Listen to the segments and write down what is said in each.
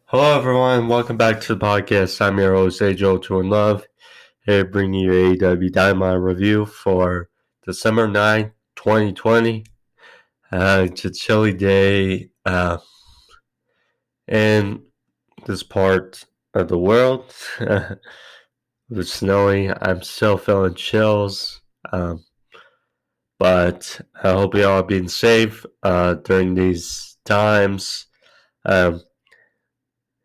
Hello, everyone. Welcome back to the podcast. I'm your host, Joe to Love, here bringing you AEW Dynamite review for December 9th, 2020. It's a chilly day in this part of the world. It's snowing. I'm still feeling chills, but I hope you all are being safe during these times. Um,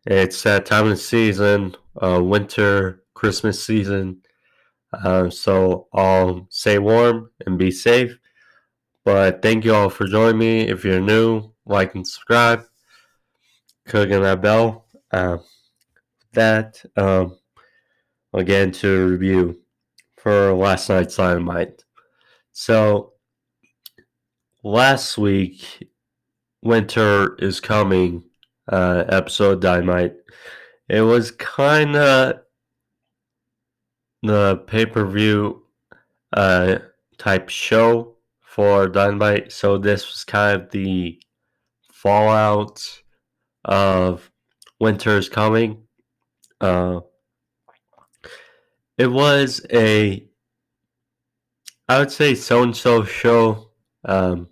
It's that time of the season, winter, Christmas season. So I'll stay warm and be safe. But thank you all for joining me. If you're new, like and subscribe. Clicking that bell. That again to review for last night's Dynamite. So last week, Winter is Coming episode Dynamite. It was kind of the pay-per-view type show for Dynamite. So this was kind of the fallout of Winter's Coming. It was I would say so-and-so show. I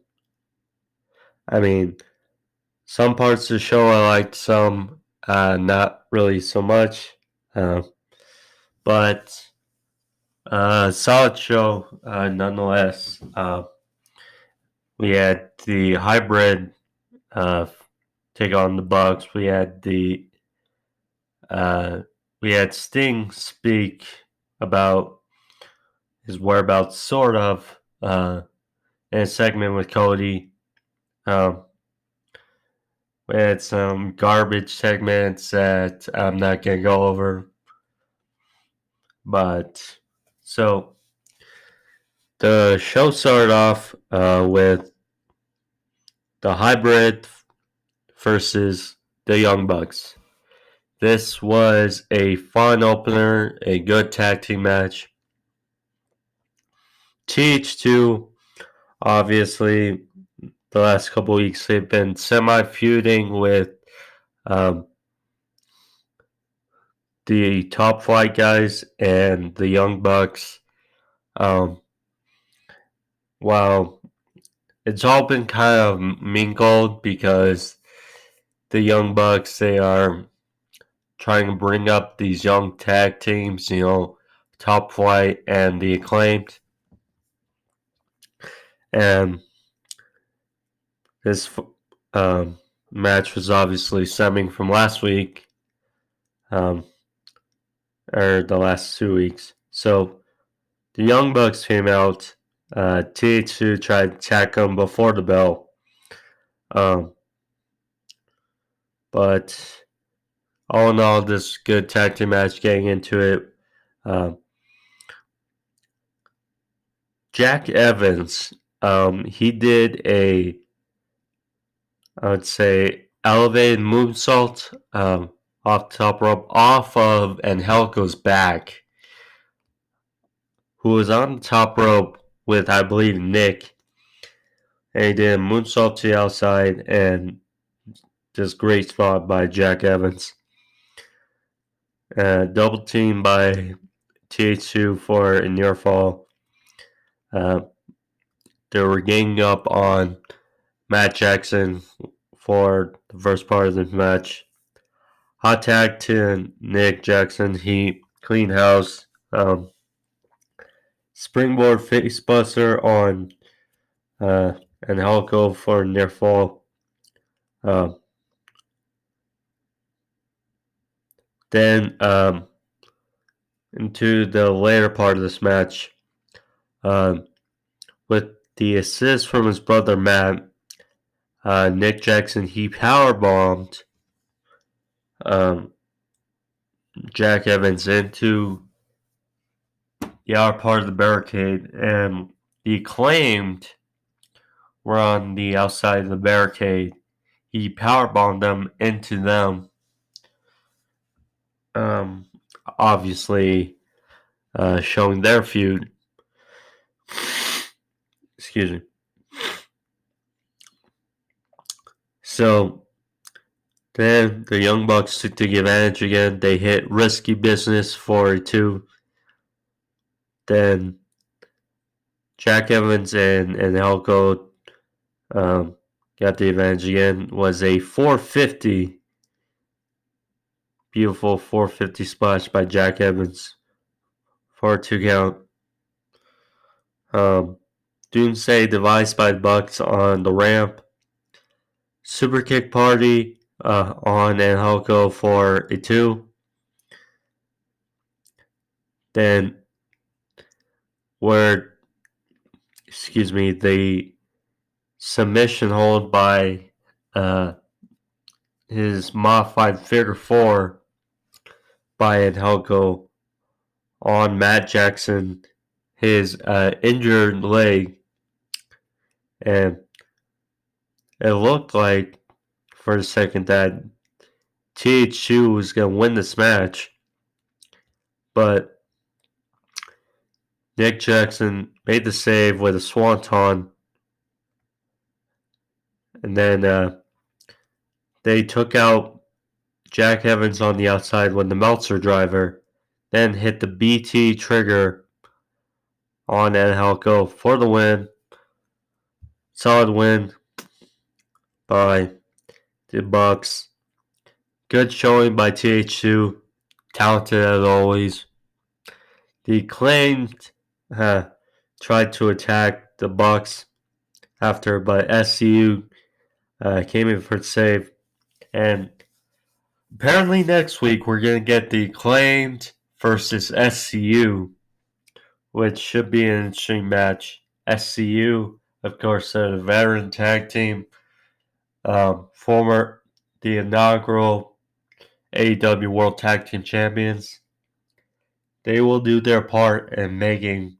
mean, some parts of the show I liked, some not really so much. But solid show nonetheless. We had the hybrid take on the Bucks. We had Sting speak about his whereabouts, sort of, in a segment with Cody. We had some garbage segments that I'm not gonna go over, but so the show started off with the hybrid versus the Young Bucks. This was a fun opener, a good tag team match. TH2, obviously, the last couple weeks they've been semi-feuding with the Top Flight guys and the Young Bucks. While it's all been kind of mingled because the Young Bucks, they are trying to bring up these young tag teams, Top Flight and the Acclaimed. And this match was obviously stemming from last week, or the last 2 weeks. So the Young Bucks came out. TH2 tried to attack them before the bell. But all in all, this good tag team match getting into it. Jack Evans, he did I would say, elevated moonsault off the top rope, off of Angelico's back, who was on the top rope with, I believe, Nick. And he did a moonsault to the outside, and just great spot by Jack Evans. Double team by TH2 for a near fall. They were ganging up on Matt Jackson for the first part of the match. Hot tag to Nick Jackson. He clean house. Springboard face buster on Angelico for near fall. Then into the later part of this match, with the assist from his brother Matt, Nick Jackson, he powerbombed Jack Evans into the outer part of the barricade, and the Acclaimed were on the outside of the barricade. He powerbombed them into them. Obviously, showing their feud. Excuse me. So, Then the Young Bucks took the advantage again. They hit Risky Business for a 2. Then Jack Evans and Helco got the advantage again. Was a 450. Beautiful 450 splash by Jack Evans for a 2 count. Doomsday device by the Bucks on the ramp. Super Kick Party on Angelico for a 2. Then the submission hold by his modified figure 4 by Angelico on Matt Jackson, his injured leg. And it looked like for a second that TH2 was going to win this match, but Nick Jackson made the save with a swanton, and then they took out Jack Evans on the outside with the Meltzer driver, then hit the BT trigger on Angelico for the win. Solid win by the Bucks. Good showing by TH2. Talented as always. The Acclaimed tried to attack the Bucks after, but SCU came in for the save. And apparently next week we're going to get the Acclaimed versus SCU, which should be an interesting match. SCU, of course, a veteran tag team, the inaugural AEW World Tag Team Champions. They will do their part in making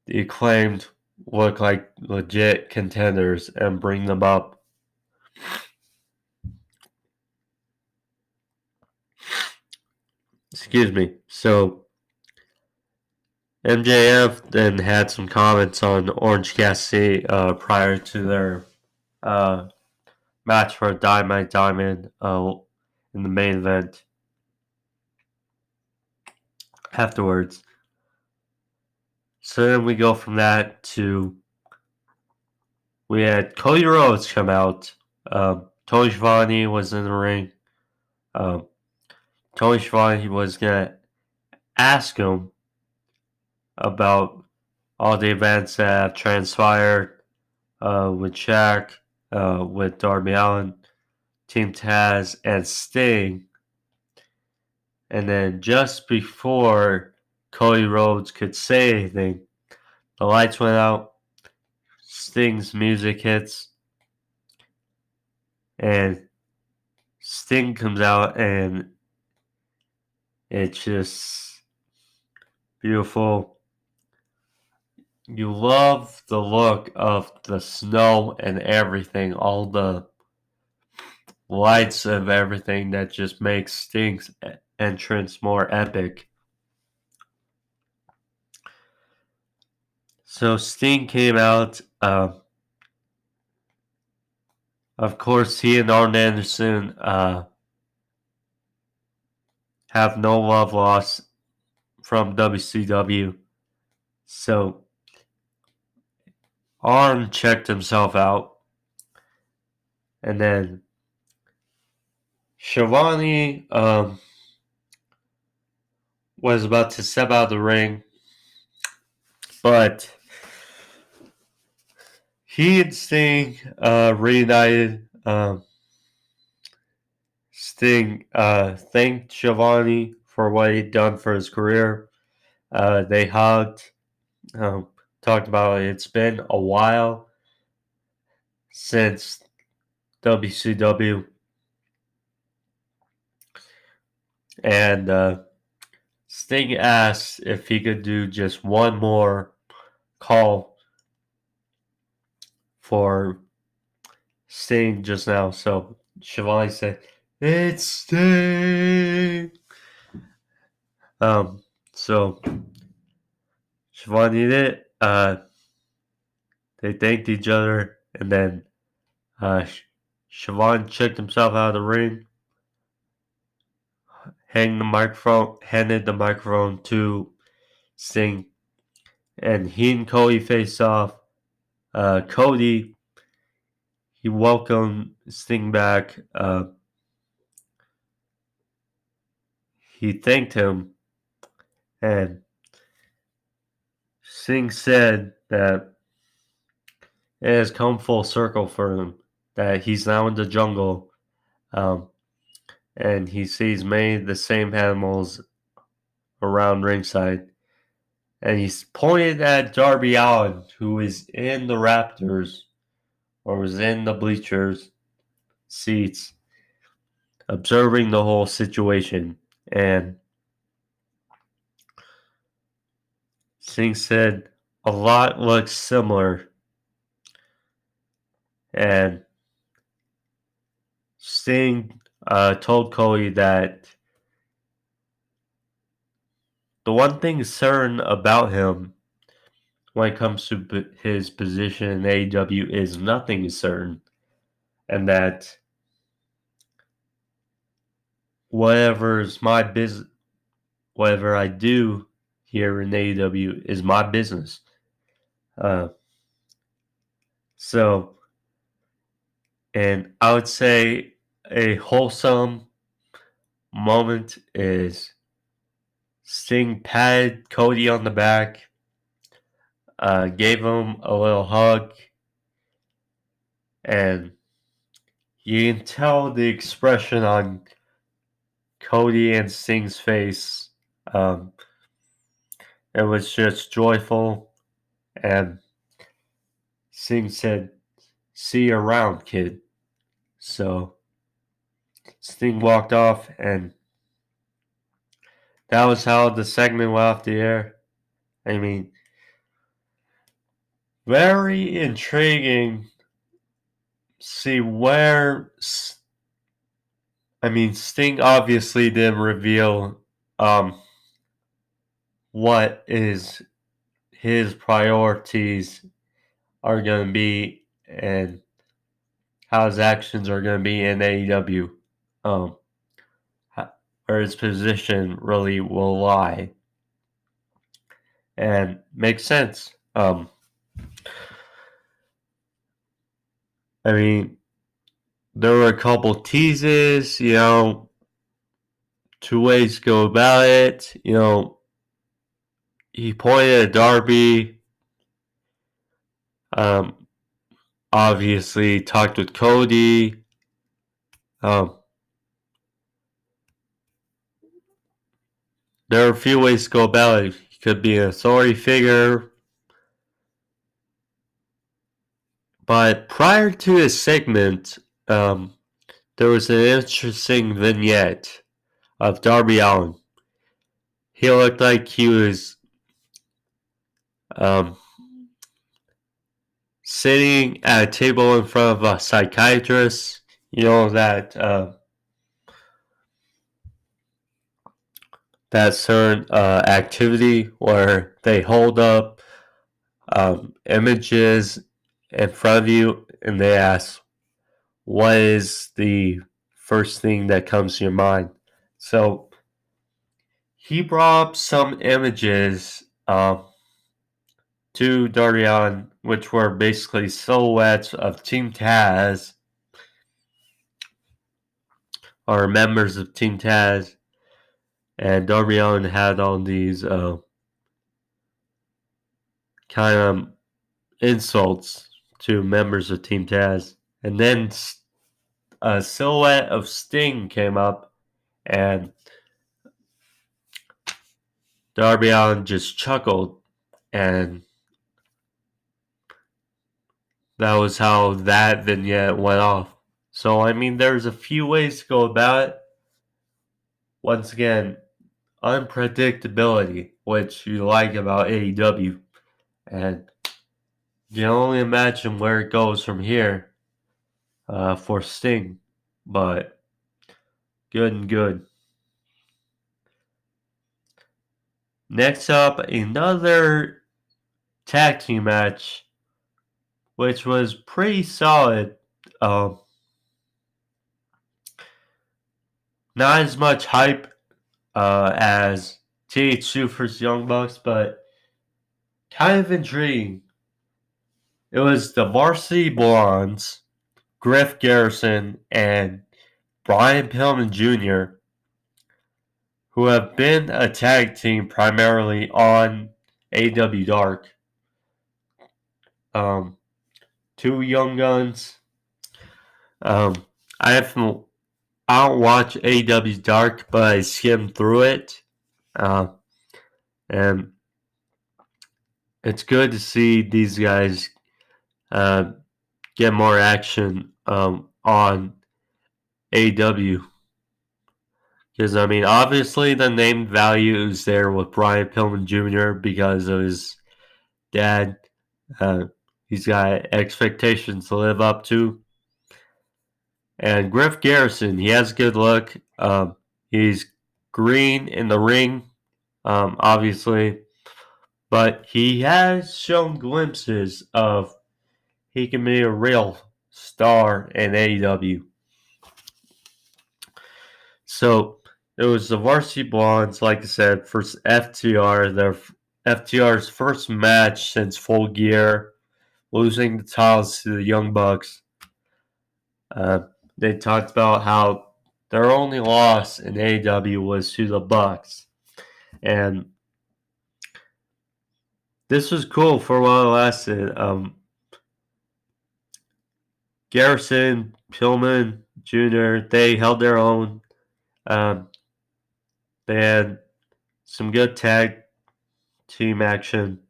the Acclaimed look like legit contenders and bring them up. Excuse me. So MJF then had some comments on Orange Cassidy prior to their match for Dynamite Diamond in the main event. Afterwards. So then we go from that to we had Cody Rhodes come out. Tony Schiavone was in the ring. Tony Schiavone was going to ask him about all the events that have transpired with Shaq, with Darby Allen, Team Taz, and Sting. And then just before Cody Rhodes could say anything, the lights went out, Sting's music hits, and Sting comes out, and it's just beautiful. You love the look of the snow and everything, all the lights of everything that just makes Sting's entrance more epic. So Sting came out. Of course, he and Arn Anderson have no love lost from WCW. So Arn checked himself out. And then Schiavone was about to step out of the ring. But he and Sting reunited. Sting thanked Schiavone for what he'd done for his career. They hugged, talked about it's been a while since WCW. And Sting asked if he could do just one more call for Sting just now. So Schiavone said, "It's Sting." So Schiavone did it. They thanked each other, and then Siobhan checked himself out of the ring, handed the microphone to Sting, and he and Cody faced off. Cody, he welcomed Sting back. He thanked him, and Sting said that it has come full circle for him, that he's now in the jungle, and he sees many of the same animals around ringside. And he's pointed at Darby Allen, who is in the Raptors, or was in the bleachers seats, observing the whole situation. And Singh said, a lot looks similar. And Sting told Cody that the one thing certain about him when it comes to his position in AEW is nothing is certain. And that whatever's my business, whatever I do here in AEW is my business. And I would say a wholesome moment is Sting patted Cody on the back, gave him a little hug, and you can tell the expression on Cody and Sting's face. It was just joyful, and Sting said, "See you around, kid." So Sting walked off, and that was how the segment went off the air. I mean, very intriguing. See where. Sting obviously didn't reveal what is his priorities are going to be and how his actions are going to be in AEW. Where his position really will lie. And makes sense. There were a couple teases, two ways to go about it. He pointed at Darby. Obviously talked with Cody. There are a few ways to go about it. He could be an authority figure. But prior to this segment, there was an interesting vignette of Darby Allen. He looked like he was sitting at a table in front of a psychiatrist. That certain activity where they hold up images in front of you and they ask, what is the first thing that comes to your mind? So he brought up some images to Darby Allen, which were basically silhouettes of Team Taz or members of Team Taz, and Darby Allen had all these kind of insults to members of Team Taz. And then a silhouette of Sting came up, and Darby Allin just chuckled, and that was how that vignette went off. So, there's a few ways to go about it. Once again, unpredictability, which you like about AEW. And you can only imagine where it goes from here for Sting. But good and good. Next up, another tag team match, which was pretty solid. Not as much hype as TH2 vs Young Bucks, but kind of intriguing. It was the Varsity Blondes, Griff Garrison, and Brian Pillman Jr., who have been a tag team primarily on AEW Dark. Two young guns. I don't watch AEW Dark, but I skimmed through it. And it's good to see these guys get more action on AEW. Because, I mean, obviously the name value is there with Brian Pillman Jr. because of his dad. He's got expectations to live up to. And Griff Garrison, he has a good look. He's green in the ring, obviously. But he has shown glimpses of he can be a real star in AEW. So it was the Varsity Blondes, like I said, versus FTR. Their FTR's first match since Full Gear, losing the titles to the Young Bucks. They talked about how their only loss in AEW was to the Bucks. And this was cool for while it lasted. Garrison, Pillman Jr., they held their own. They had some good tag team action.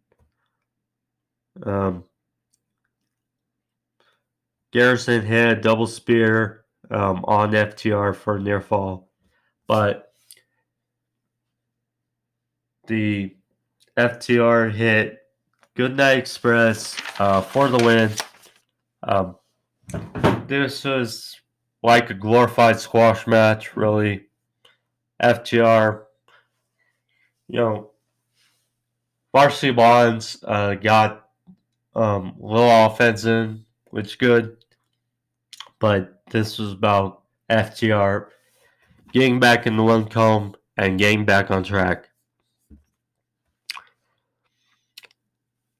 Garrison hit a double spear on FTR for a near fall, but the FTR hit Goodnight Express for the win. This was like a glorified squash match, really. FTR, Varsity Blondes got a little offense in, which is good. But this was about FTR getting back in the one comb and getting back on track.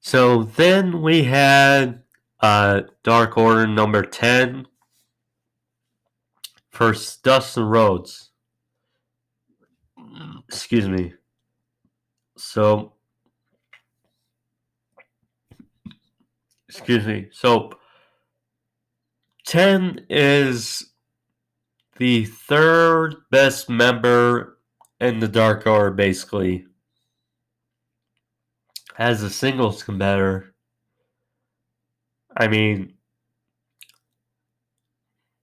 So then we had Dark Order number 10 versus Dustin Rhodes. Excuse me. So 10 is the third best member in the Dark Order, basically, as a singles competitor. I mean,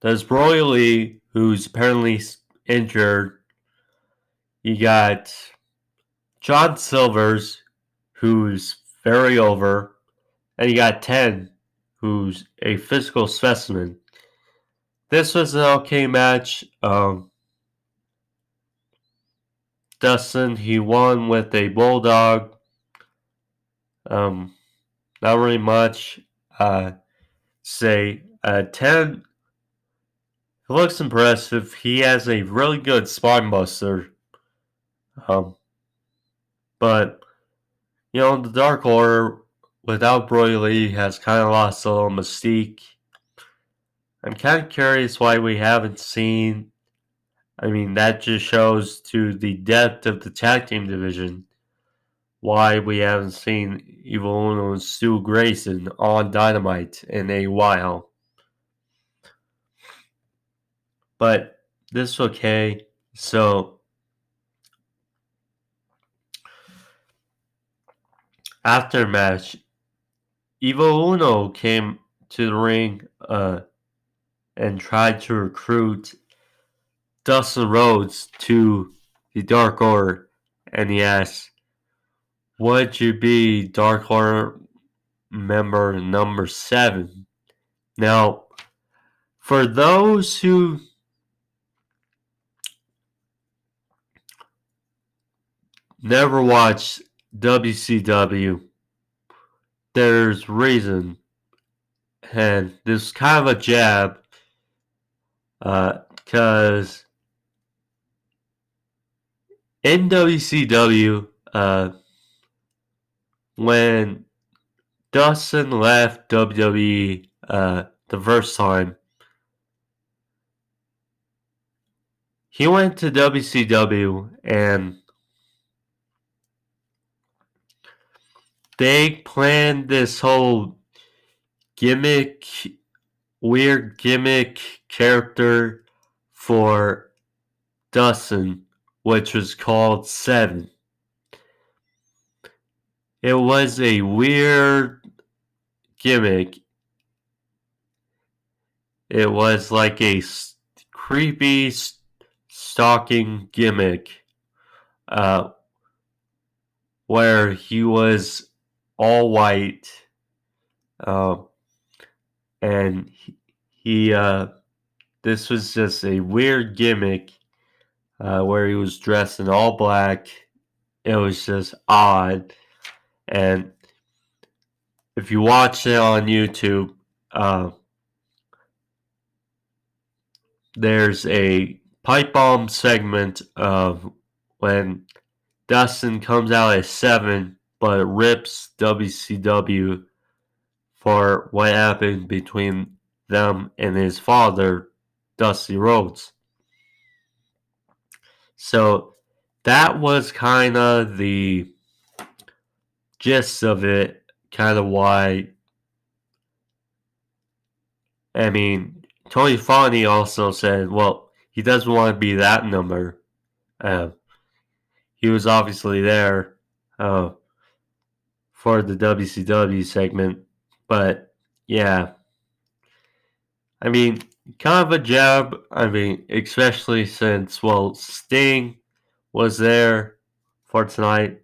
there's Broly, who's apparently injured. You got John Silvers, who's very over. And you got 10, who's a physical specimen. This was an okay match. Dustin, he won with a bulldog. Not really much. Say 10. It looks impressive. He has a really good spine buster. But the Dark Order without Broly has kind of lost a little mystique. I'm kind of curious why we haven't seen. I mean, that just shows to the depth of the tag team division why we haven't seen Evil Uno and Stu Grayson on Dynamite in a while. But this is okay. So after match, Evil Uno came to the ring and tried to recruit Dustin Rhodes to the Dark Order, and he asked, would you be Dark Order member number 7? Now, for those who never watched WCW, there's reason, and this is kind of a jab, because in WCW, when Dustin left WWE the first time, he went to WCW and they planned this whole weird gimmick character for Dustin, which was called Seven. It was a weird gimmick. It was like a creepy stalking gimmick, where he was all white, and he this was just a weird gimmick, where he was dressed in all black. It was just odd, and if you watch it on YouTube, there's a pipe bomb segment of when Dustin comes out as 7, but rips WCW for what happened between them and his father, Dusty Rhodes. So that was kind of the gist of it, kind of why. I mean, Tony Schiavone also said, well, he doesn't want to be that number. He was obviously there for the WCW segment, but yeah. I mean, kind of a jab. I mean, especially since, well, Sting was there for tonight.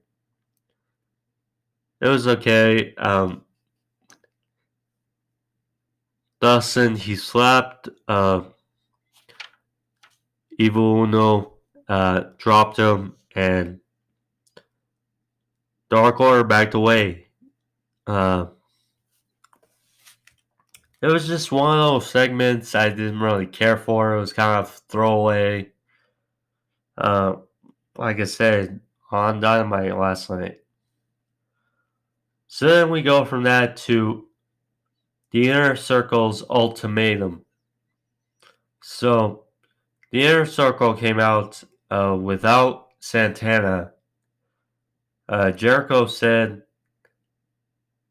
It was okay. Dustin, he slapped Evil Uno, dropped him, and Dark Order backed away. It was just one of those segments I didn't really care for. It was kind of throwaway. Like I said, on Dynamite last night. So then we go from that to the Inner Circle's Ultimatum. So the Inner Circle came out without Santana. Jericho said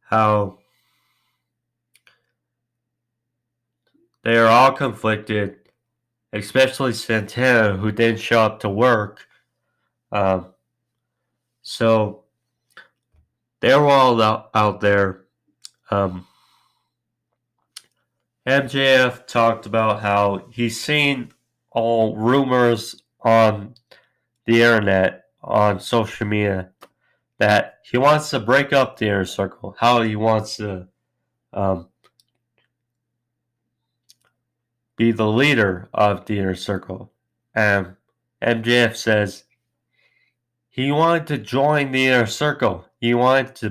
how they are all conflicted, especially Santana, who didn't show up to work. So they were all out there. MJF talked about how he's seen all rumors on the internet, on social media, that he wants to break up the Inner Circle, how he wants to be the leader of the Inner Circle. And MJF says he wanted to join the Inner Circle. He wanted to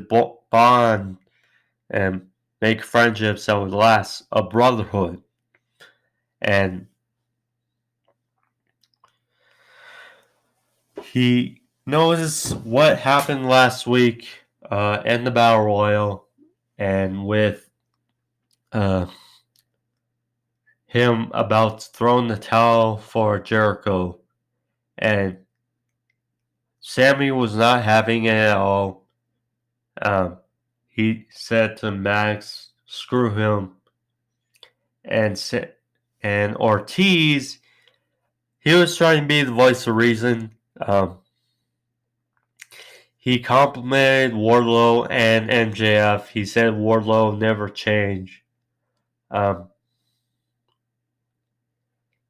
bond and make friendships that would last, a brotherhood. And he knows what happened last week in the Battle Royal, and with him about throwing the towel for Jericho, and Sammy was not having it at all. He said to Max, "Screw him," and Ortiz, he was trying to be the voice of reason. He complimented Wardlow and MJF. He said Wardlow never changed.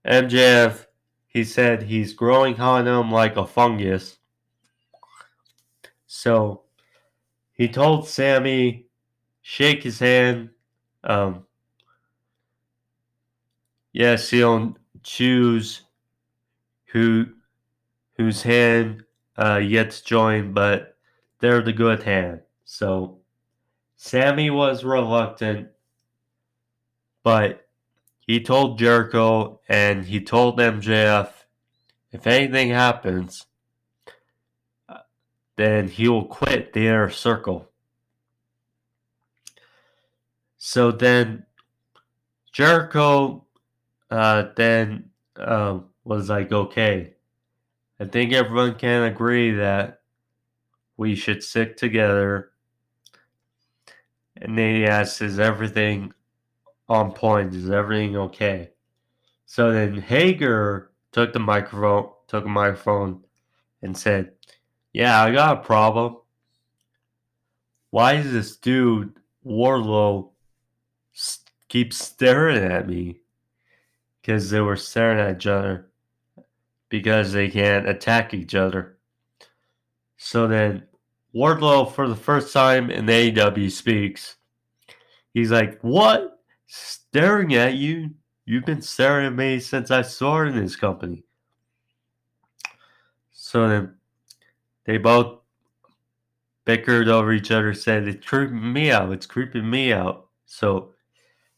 MJF, he said he's growing on him like a fungus. So he told Sammy, shake his hand. Yes, he'll choose whose hand yet to join, but they're the good hand. So Sammy was reluctant, but he told Jericho and he told MJF, if anything happens, then he will quit the Inner Circle. So then Jericho then was like, okay, I think everyone can agree that we should stick together. And then he asked, is everything on point? Is everything okay? So then Hager took a microphone and said, yeah, I got a problem. Why does this dude, Wardlow, keep staring at me? Because they were staring at each other. Because they can't attack each other. So then Wardlow, for the first time in AEW, speaks. He's like, what? Staring at you? You've been staring at me since I started in this company. So then they both bickered over each other, said, it's creeping me out. It's creeping me out. So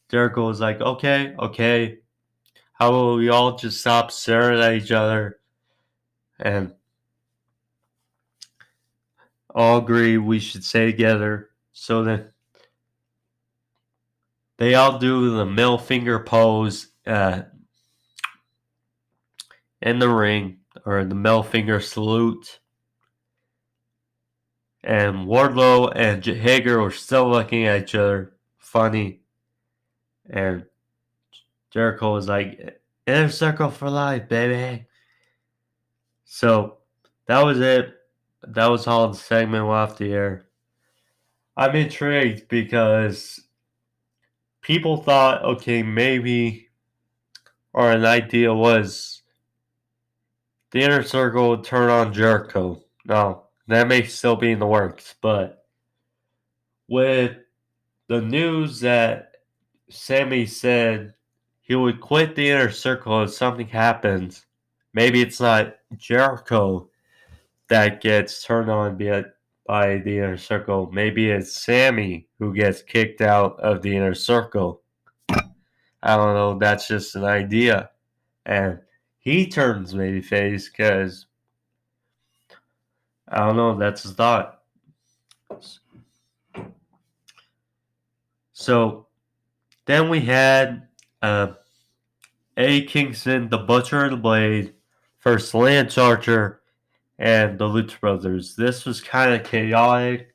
Jericho was like, okay. How about we all just stop staring at each other and all agree we should stay together? So then they all do the middle finger pose in the ring, or the middle finger salute. And Wardlow and Hager were still looking at each other funny. And Jericho was like, Inner Circle for life, baby. So that was it. That was all the segment off the air. I'm intrigued because people thought, okay, maybe, or an idea was the Inner Circle would turn on Jericho. No, that may still be in the works, but with the news that Sammy said he would quit the Inner Circle if something happens, maybe it's not Jericho that gets turned on by the Inner Circle. Maybe it's Sammy who gets kicked out of the Inner Circle. I don't know. That's just an idea. And he turns babyface because, I don't know, that's his thought. So then we had Eddie Kingston, the Butcher and the Blade, versus Lance Archer and the Lucha Brothers. This was kind of chaotic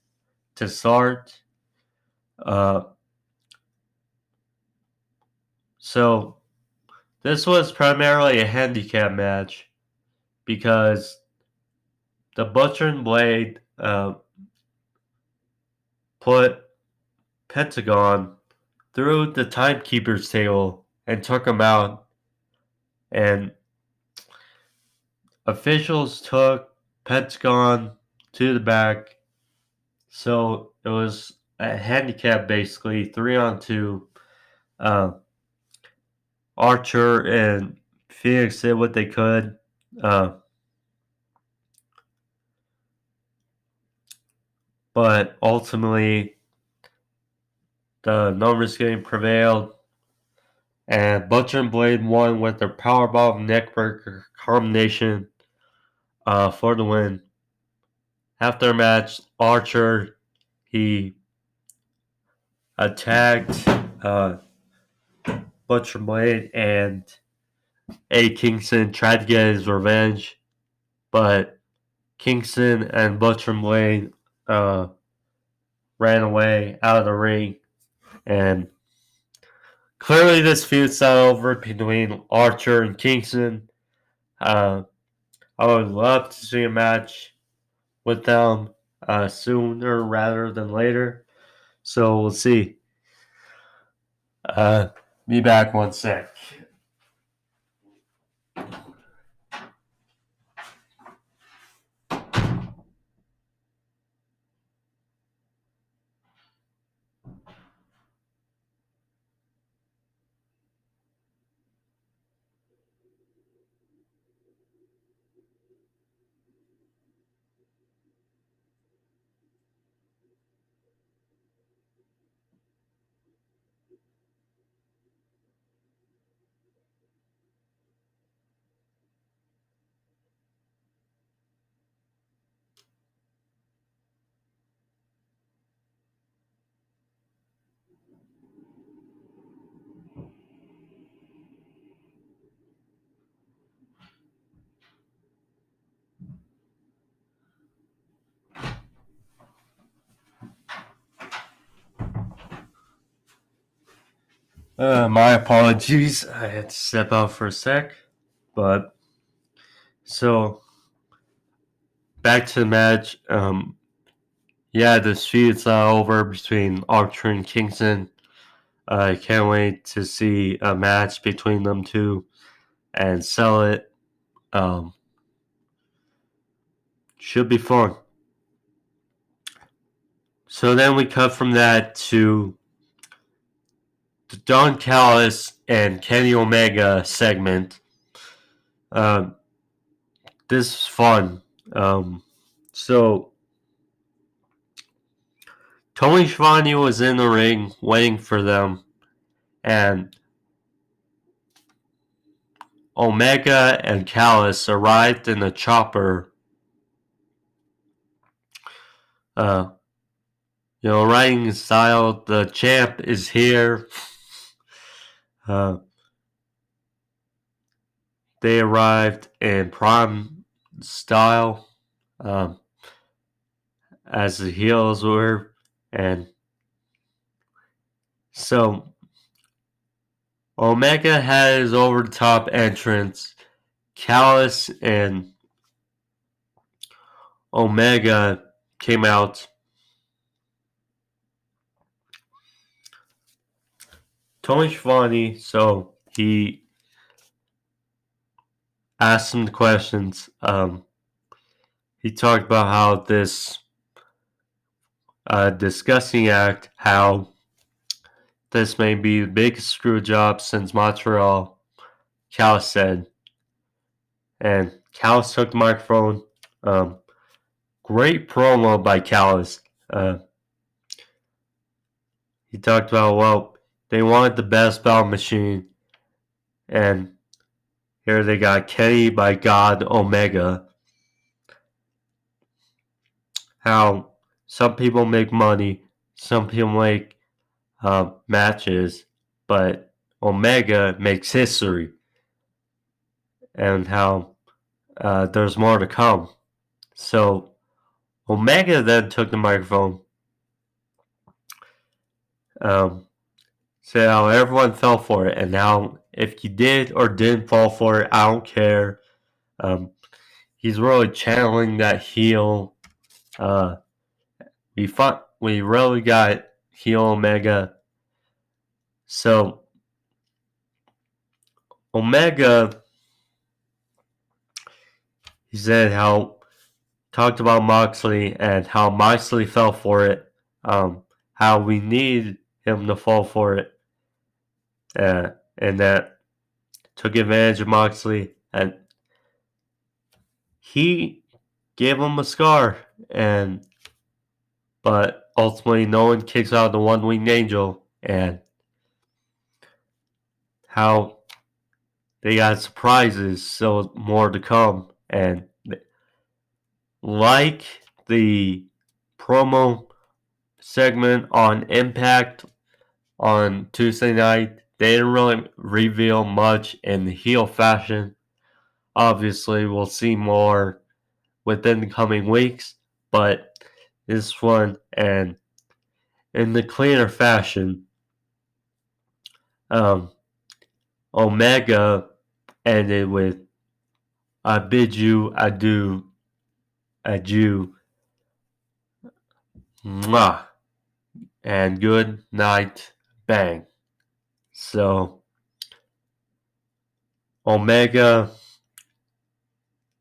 to start. So this was primarily a handicap match because the Butcher and Blade put Pentagon through the timekeeper's table and took him out. And officials took Pentagon to the back. So it was a handicap, basically 3-on-2. Archer and Phoenix did what they could. But ultimately, the numbers game prevailed. And Butcher and Blade won with their powerbomb neckbreaker combination for the win. After the match, Archer, he attacked Butcher and Blade, and Eddie Kingston tried to get his revenge, but Kingston and Butcher and Blade ran away out of the ring, and clearly this feud's not over between Archer and Kingston. I would love to see a match with them sooner rather than later. So we'll see. Be back one sec. My apologies. I had to step out for a sec. But so back to the match. Yeah, this feud's over between Archer and Kingston. I can't wait to see a match between them two and sell it. Should be fun. So then we cut from that to the Don Callis and Kenny Omega segment. This is fun. So Tony Schiavone was in the ring waiting for them, and Omega and Callis arrived in a chopper. Riding in style. The champ is here. They arrived in prime style, as the heels were, and so Omega had his over the top entrance. Callis and Omega came out. Tony Schiavone, so he asked some questions. He talked about how this disgusting act, how this may be the biggest screw job since Montreal, Callis said. And Callis took the microphone. Great promo by Callis. He talked about, well, they wanted the best battle machine, and here they got Kenny by God Omega. How some people make money, some people make matches, but Omega makes history, and how there's more to come. So Omega then took the microphone, said how everyone fell for it, and now if you did or didn't fall for it, I don't care. He's really channeling that heel. We really got heel Omega. So Omega, he said how talked about Moxley and how Moxley fell for it. How we need him to fall for it, and that took advantage of Moxley, and he gave him a scar, but ultimately no one kicks out the one-winged angel, and how they got surprises, so more to come, and like the promo segment on Impact on Tuesday night, they didn't really reveal much in the heel fashion. Obviously, we'll see more within the coming weeks, but this one, and in the cleaner fashion, Omega ended with I bid you adieu, mwah, and good night, bang. So, Omega,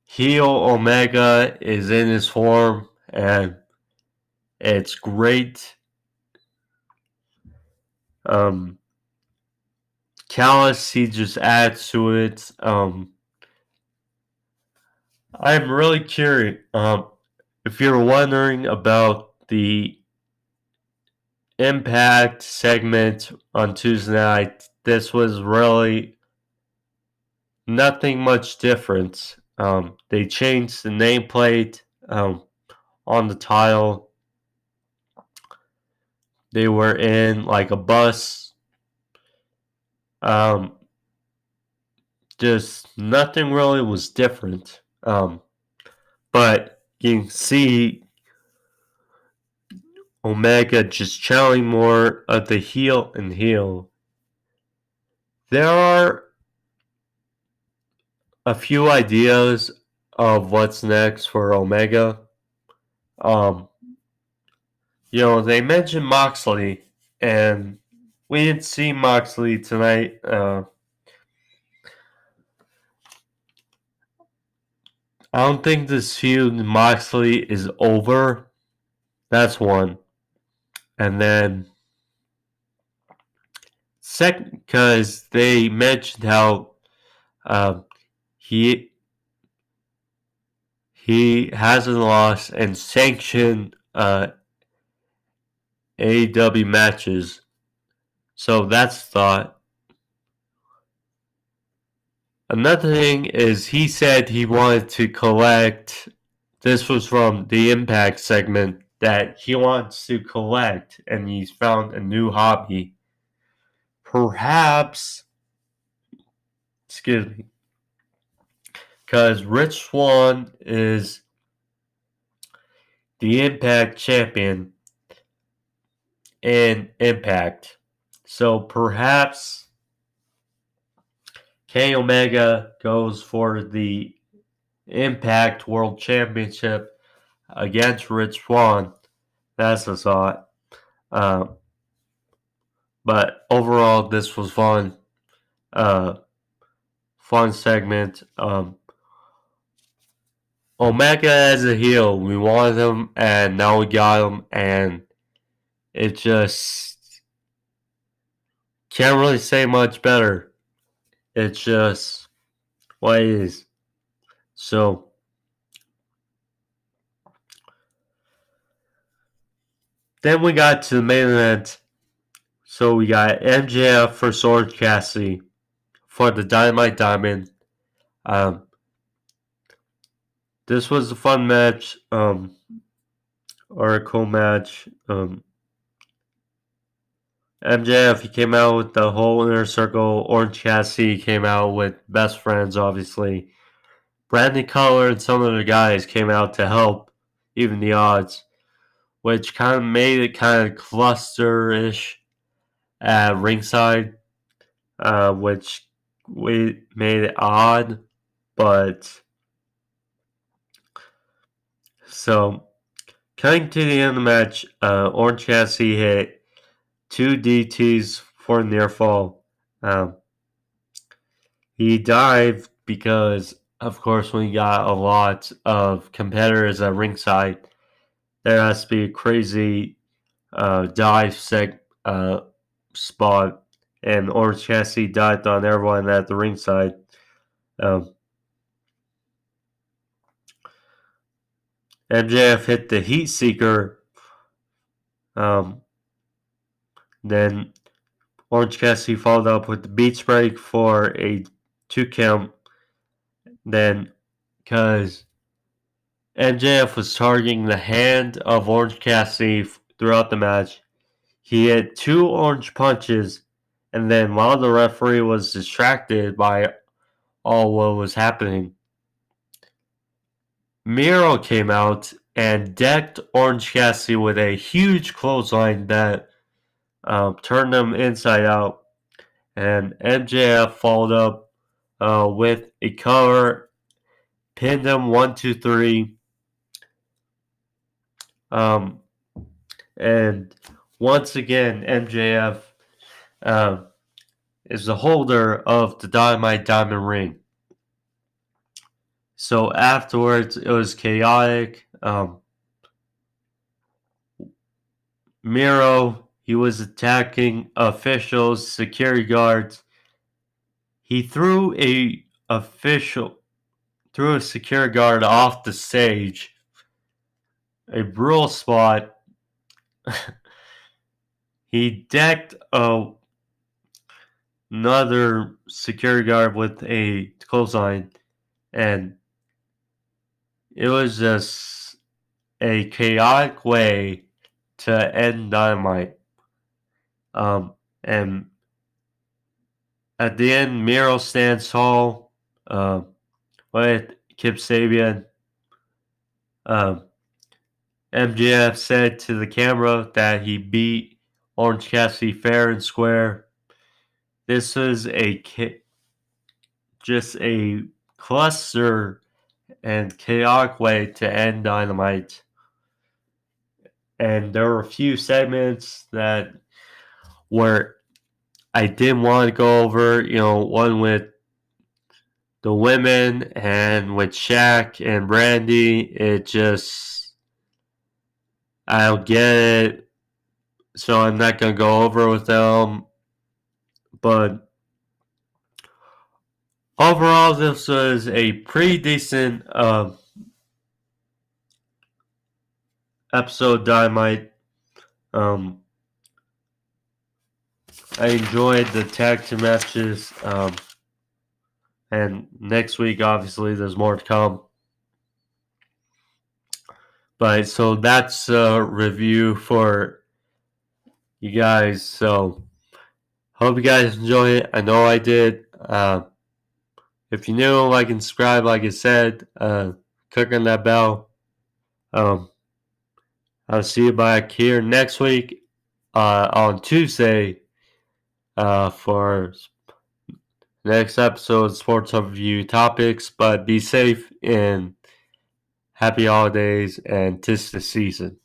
heel Omega is in his form, and it's great. Callis, he just adds to it. I'm really curious. If you're wondering about the Impact segment on Tuesday night, this was really nothing much different. They changed the nameplate on the title. They were in like a bus. Just nothing really was different. But you can see Omega just channeling more of the heel and heel. There are a few ideas of what's next for Omega. They mentioned Moxley, and we didn't see Moxley tonight. I don't think this feud Moxley is over. That's one. And then second, because they mentioned how he hasn't lost and sanctioned AEW matches. So that's thought. Another thing is he said he wanted to collect. This was from the Impact segment that he wants to collect, and he's found a new hobby. Perhaps, excuse me, because Rich Swann is the Impact champion in Impact. So perhaps Kenny Omega goes for the Impact World Championship against Rich Swann. That's a thought. But overall, this was fun. Fun segment. Omega as a heel, we wanted him, and now we got him, and it just can't really say much better. It's just what it is. So, then we got to the main event. So we got MJF vs Orange Cassidy for the Dynamite Diamond. This was a fun match, or a cool match. MJF, he came out with the whole inner circle. Orange Cassidy came out with best friends, obviously. Brandon Cutler and some of the guys came out to help even the odds, which kind of made it kind of cluster-ish at ringside, which we made it odd, but so coming to the end of the match, Orange Cassidy hit 2 DTs for near fall. He dived because, of course, when you got a lot of competitors at ringside, there has to be a crazy dive spot, and Orange Cassidy dived on everyone at the ringside. MJF hit the Heat Seeker. Then Orange Cassidy followed up with the Beach Break for a 2 count. Then, because MJF was targeting the hand of Orange Cassidy throughout the match, he hit 2 orange punches, and then while the referee was distracted by all what was happening, Miro came out and decked Orange Cassidy with a huge clothesline that turned him inside out. And MJF followed up with a cover, pinned him 1, 2, 3. And once again, MJF is the holder of the Dynamite Diamond Ring. So afterwards, it was chaotic. Miro, he was attacking officials, security guards. He threw a security guard off the stage. A brutal spot. He decked another security guard with a clothesline, and it was just a chaotic way to end Dynamite. And at the end, Miro stands tall with Kip Sabian. MJF said to the camera that he beat Orange Cassidy fair and square. this was just a cluster and chaotic way to end Dynamite. And there were a few segments that were I didn't want to go over. One with the women and with Shaq and Brandy. It just I don't get it, so I'm not gonna go over with them. But overall, this was a pretty decent episode of Dynamite. I enjoyed the tag team matches. And next week, obviously, there's more to come. But so that's a review for you guys. So hope you guys enjoy it. I know I did. If you're new, like and subscribe, like I said. Click on that bell. I'll see you back here next week on Tuesday for next episode sports overview topics. But be safe and happy holidays and 'tis the season.